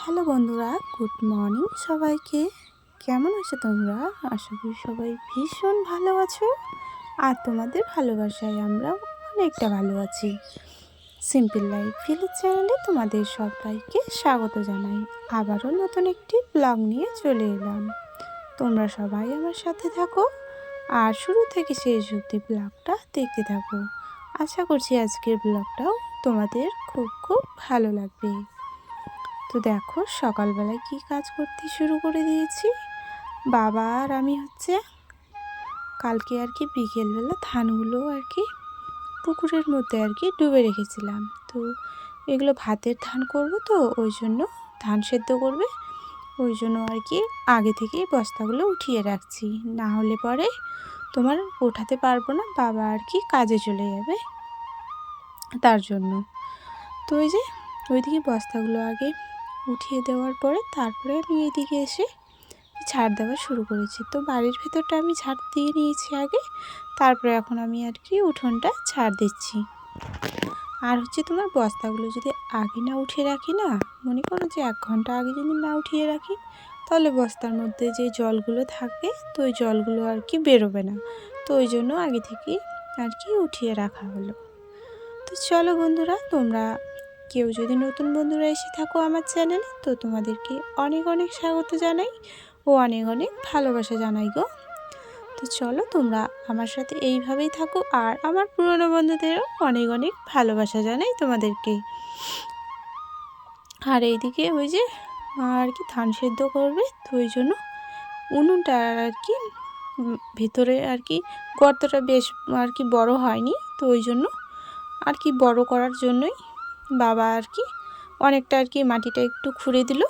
Hello বন্ধুরা, good morning সবাইকে। কেমন আছো তোমরা? আশা করি সবাই ভীষণ ভালো আছো। আর তোমাদের ভালোবাসায় আমরাও অনেকটা ভালো আছি। সিম্পল লাইফ ভিলেজ চ্যানেলে তোমাদের সবাইকে স্বাগত জানাই। আবারও নতুন একটি ব্লগ নিয়ে চলে এলাম। তোমরা সবাই আমার সাথে থাকো আর শুরু থেকে শেষ অবধি ব্লগটা দেখতে থাকো। আশা করছি আজকের ব্লগটাও তোমাদের খুব খুব ভালো লাগবে। তো দেখো সকালবেলায় কি কাজ করতে শুরু করে দিয়েছি। বাবা আর আমি কালকে বিকেলবেলা ধানগুলো পুকুরের মধ্যে ডুবে রেখেছিলাম। তো এগুলো ভাতের ধান করব, তো ওই জন্য ধান সেদ্ধ করবে, ওই জন্য আগে থেকেই বস্তাগুলো উঠিয়ে রাখছি। না হলে পরে তোমার ওঠাতে পারবো না, বাবা কাজে চলে যাবে, তার জন্য। তো ওইদিকে বস্তাগুলো আগে উঠিয়ে দেওয়ার পরে তারপরে আমি এইদিকে এসে ঝাড় দেওয়া শুরু করেছি। তো বাড়ির ভেতরটা আমি ঝাড় দিয়ে নিয়েছি আগে, তারপরে এখন আমি উঠোনটা ঝাড় দিচ্ছি। আর তোমার বস্তাগুলো যদি আগে না উঠিয়ে রাখি না, মনে করো যে 1 ঘন্টা আগে যদি না উঠিয়ে রাখি, তাহলে বস্তার মধ্যে যে জলগুলো থাকবে, তো ওই জলগুলো বেরোবে না। তো ওই জন্য আগে থেকেই উঠিয়ে রাখা হলো। তো চলো বন্ধুরা, তোমরা কেউ যদি নতুন বন্ধুরা এসে থাকো আমার চ্যানেলে, তো তোমাদেরকে অনেক অনেক স্বাগত জানাই ও অনেক অনেক ভালোবাসা জানাই গো। তো চলো তোমরা আমার সাথে এইভাবেই থাকো, আর আমার পুরনো বন্ধুদেরও অনেক অনেক ভালোবাসা জানাই তোমাদেরকে। আর এইদিকে ধান সেদ্ধ করবে, তো ওই জন্য উনুনটা ভেতরে গর্তটা বেশ বড় হয়নি, তো ওই জন্য বড় করার জন্যই বাবা অনেকটা মাটিটা একটু খুঁড়ে দিল।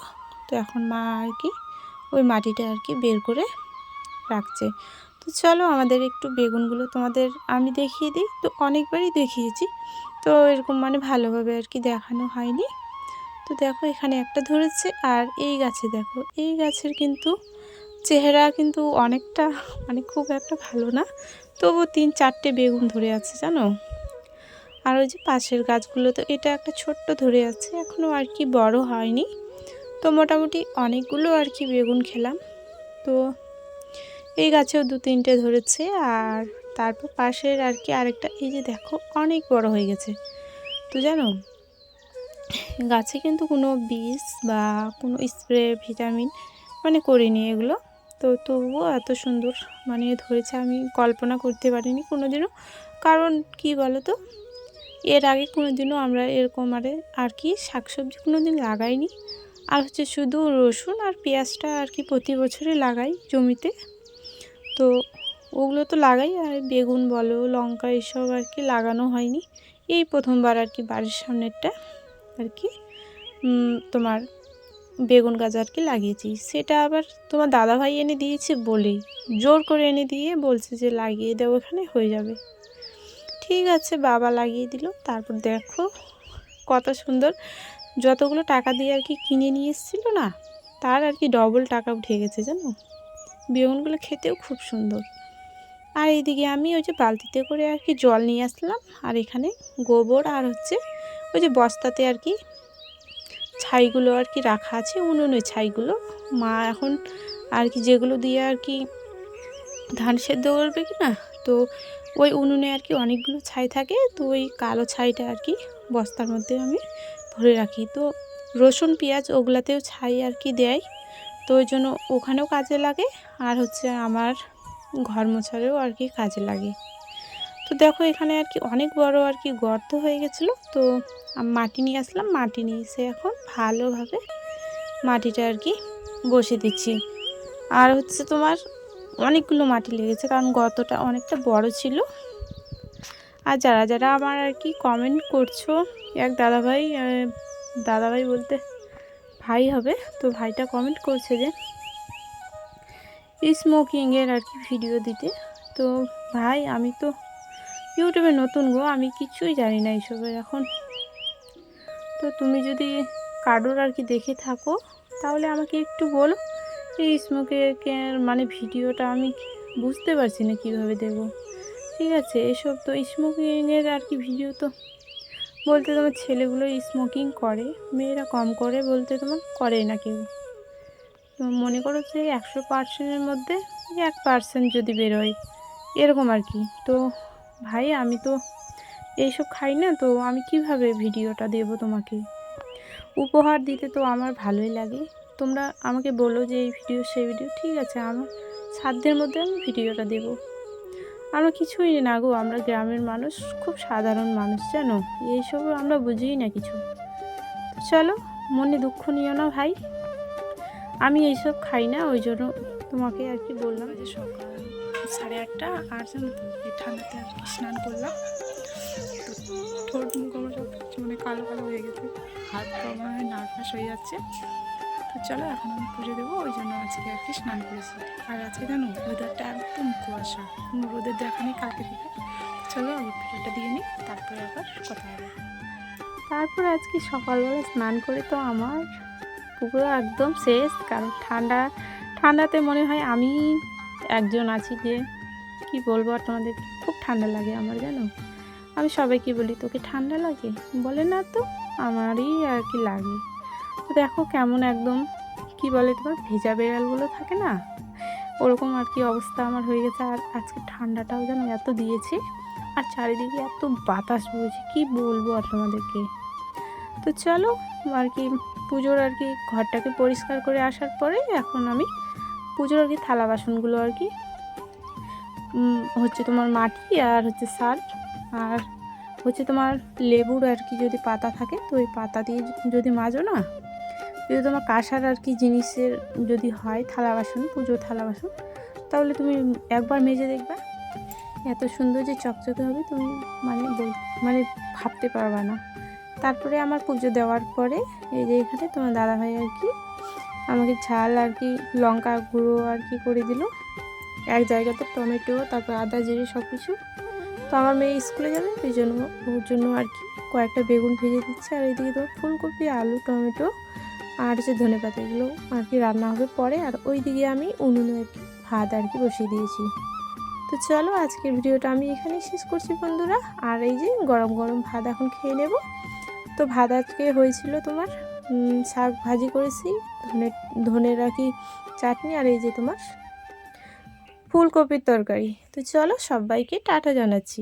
তো এখন মা ওই মাটিটা বের করে রাখছে। তো চলো আমাদের একটু বেগুনগুলো তোমাদের আমি দেখিয়ে দিই। তো অনেকবারই দেখিয়েছি, তো এরকম ভালোভাবে দেখানো হয়নি। তো দেখো এখানে একটা ধরেছে, আর এই গাছে দেখো, এই গাছের কিন্তু চেহারা কিন্তু অনেকটা খুব একটা ভালো না, তবু 3-4টে বেগুন ধরে আছে জানো। আর ওই যে পাশের গাছগুলো, তো এটা একটা ছোট্ট ধরে আছে, এখনও বড় হয়নি। তো মোটামুটি অনেকগুলো বেগুন খেলাম। তো এই গাছেও 2-3টে ধরেছে, আর তারপর পাশের আরেকটা, এই যে দেখো অনেক বড় হয়ে গেছে। তো জানো গাছে কিন্তু কোনো বীজ বা কোনো স্প্রে ভিটামিন করিনি এগুলো। তো তবুও এত সুন্দর ধরেছে, আমি কল্পনা করতে পারিনি কোনোদিনও। কারণ কি বলো তো, এর আগে কোনোদিনও আমরা এরকম শাকসবজি কোনোদিন লাগাইনি। আর শুধু রসুন আর পেঁয়াজটা প্রতি বছরই লাগাই জমিতে। তো ওগুলো তো লাগাই, আর বেগুন বলো, লঙ্কা, এসব লাগানো হয়নি। এই প্রথমবার বাড়ির সামনেরটা তোমার বেগুন গাছ লাগিয়েছি। সেটা আবার তোমার দাদাভাই এনে দিয়েছে বলেই, জোর করে এনে দিয়ে বলছে যে লাগিয়ে দেবো, এখানে হয়ে যাবে। ঠিক আছে, বাবা লাগিয়ে দিল। তারপর দেখো কত সুন্দর, যতগুলো টাকা দিয়ে কিনে নিয়ে এসেছিলো না, তার ডবল টাকা উঠে গেছে জানো। বেগুনগুলো খেতেও খুব সুন্দর। আর এইদিকে আমি ওই যে বালতিতে করে জল নিয়ে আসলাম, আর এখানে গোবর আর ওই যে বস্তাতে ছাইগুলো রাখা আছে, উনুনের ছাইগুলো। মা এখন যেগুলো দিয়ে ধান সেদ্ধ করবে কি না, তো ওই উনুনে অনেকগুলো ছাই থাকে, তো ওই কালো ছাইটা বস্তার মধ্যে আমি ভরে রাখি। তো রসুন পেঁয়াজ ওগুলাতেও ছাই দেয়, তো ওই জন্য ওখানেও কাজে লাগে, আর আমার ঘর মোছারেও কাজে লাগে। তো দেখো এখানে অনেক বড় গর্ত হয়ে গেছিলো। তো মাটি নিয়ে আসলাম, মাটি নিয়ে এসে এখন ভালোভাবে মাটিটা বসিয়ে দিচ্ছি। আর তোমার অনেকগুলো মাটি লেগেছে, কারণ গর্তটা অনেকটা বড় ছিল। আর যারা যারা আমার কমেন্ট করছো, এক দাদাভাই, দাদাভাই বলতে ভাই হবে, তো ভাইটা কমেন্ট করছে যে স্মোকিংয়ের ভিডিও দিতে। তো ভাই, আমি তো ইউটিউবে নতুন গো, আমি কিছুই জানি না এইসবের এখন। তো তুমি যদি কারোর দেখে থাকো, তাহলে আমাকে একটু বলো। এই স্মোকিংয়ের ভিডিওটা আমি বুঝতে পারছি না কীভাবে দেবো। ঠিক আছে, এসব তো স্মোকিংয়ের ভিডিও তো বলতে তোমার ছেলেগুলো স্মোকিং করে, মেয়েরা কম করে বলতে তোমার করেই না কেউ। তো মনে করো যে 100%-এর মধ্যে 1% যদি বেরোয় এরকম আর কি। তো ভাই আমি তো এইসব খাই না, তো আমি কিভাবে ভিডিওটা দেবো তোমাকে? উপহার দিতে তো আমার ভালোই লাগে। তোমরা আমাকে বলো যে এই ভিডিও সেই ভিডিও, ঠিক আছে, আমার সাধ্যের মধ্যে আমি ভিডিওটা দেবো। আমরা কিছুই না গো, আমরা গ্রামের মানুষ, খুব সাধারণ মানুষ জানো, এইসব আমরা বুঝিই না কিছু। তো চলো, মনে দুঃখ নিও না ভাই, আমি এইসব খাই না, ওই জন্য তোমাকে আর কি বললাম। যে সকাল 8:30 আর জানো তো এই ঠান্ডাতে আর কি স্নান করলাম, তো ঠোঁট মুখ আমার সব মানে কালো কালো হয়ে গেছে, হাত পা মনে হয় নার্ভাস হয়ে যাচ্ছে। তো চলো এখন আমি পুজো দেবো, ওই জন্য আজকে আর কি স্নান করেছি। আর আজকে জানো ওয়েদারটা একদম কুয়াশা, কোনো রোদের দেখা নেই কালকে থেকে। চলো আমি পুজোটা দিয়ে নিই, তারপরে আবার কথা হবে। তারপর আজকে সকালবেলা স্নান করে তো আমার পুরো একদম শেষ, কারণ ঠান্ডাতে মনে হয় আমি একজন আছি যে কি বলবো আর তোমাদের, খুব ঠান্ডা লাগে আমার জানো। আমি সবাইকে বলি তোকে ঠান্ডা লাগে, বলে না তো, আমারই আর কি লাগে। তো দেখো কেমন একদম কি বলে তোমার ভেজা বেড়ালগুলো থাকে না, ওরকম আর কি অবস্থা আমার হয়ে গেছে। আর আজকে ঠান্ডাটাও যেন এত দিয়েছে, আর চারিদিকে এত বাতাস বইছে, কি বলবো আর তোমাদেরকে। তো চলো আর কি পুজোর আর কি ঘরটাকে পরিষ্কার করে আসার পরে এখন আমি পুজোর আর কি থালা বাসনগুলো আর কি হচ্ছে তোমার মাটি আর হচ্ছে সার, আর হচ্ছে তোমার লেবুর আর কি যদি পাতা থাকে তো ওই পাতা দিয়ে যদি মাজো না, যদি তোমার কাঁসার আর কি জিনিসের যদি হয় থালা বাসন, পুজোর থালা বাসন, তাহলে তুমি একবার মেজে দেখবা এত সুন্দর যে চকচকে হবে, তুমি মানে ভাবতে পারবা না। তারপরে আমার পুজো দেওয়ার পরে এই যে এখানে তোমার দাদাভাই আর কি আমাকে ঝাল আর কি লঙ্কা গুঁড়ো আর কি করে দিল, এক জায়গাতে টমেটো তারপর আদা জিরে সব কিছু। তো আমার মেয়ে স্কুলে যাবে, ওই জন্য ওর জন্য আর কি কয়েকটা বেগুন ভেজে দিচ্ছে, আর এইদিকে তো ফুলকপি আলু টমেটো আর হচ্ছে ধনেপাতা এগুলো আর কি রান্না হবে পরে। আর ওই দিকে আমি উনুনে আর কি ভাত আর কি বসিয়ে দিয়েছি। তো চলো আজকের ভিডিওটা আমি এখানেই শেষ করছি বন্ধুরা। আর এই যে গরম গরম ভাত এখন খেয়ে নেব। তো ভাত আজকে হয়েছিল তোমার শাক ভাজি করেছি, ধনের আর কি চাটনি, আর এই যে তোমার ফুলকপির তরকারি। তো চলো সবাইকে টাটা জানাচ্ছি।